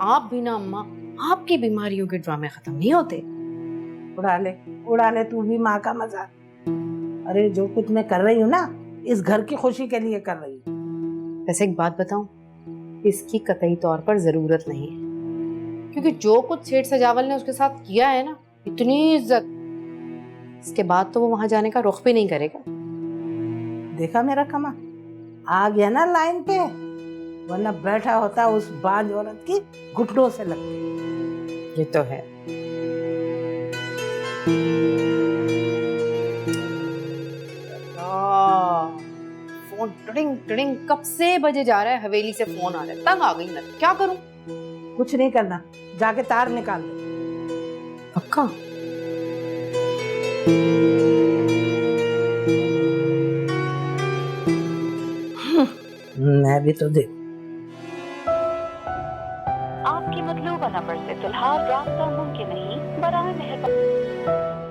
आप भी ना अम्मा, आपकी बीमारियों के ड्रामे खत्म नहीं होते। उड़ा ले तू भी माँ का मजाक। अरे जो कुछ मैं कर रही हूँ ना, इस घर की खुशी के लिए कर रही हूँ। वैसे एक बात बताऊं, इसकी कतई तौर पर जरूरत नहीं है, क्योंकि जो कुछ सेठ सजावल ने उसके साथ किया है ना, इतनी इज्जत, इसके बाद तो वो वहां जाने का रुख भी नहीं करेगा। देखा मेरा कमा, आ गया ना लाइन पे, वरना बैठा होता उस बांझ औरत की घुटनों से लग के। ये तो है। फोन टिडिंग टिडिंग कब से बजे जा रहा है, हवेली से फोन आ रहा है, तंग आ गई मैं, क्या करूं? कुछ नहीं करना, जाके तार निकाल दे। पक्का? मैं भी तो देख। आपके मतलूबा नंबर से फिलहाल रास्ता मुमकिन नहीं, बराए मेहरबानी।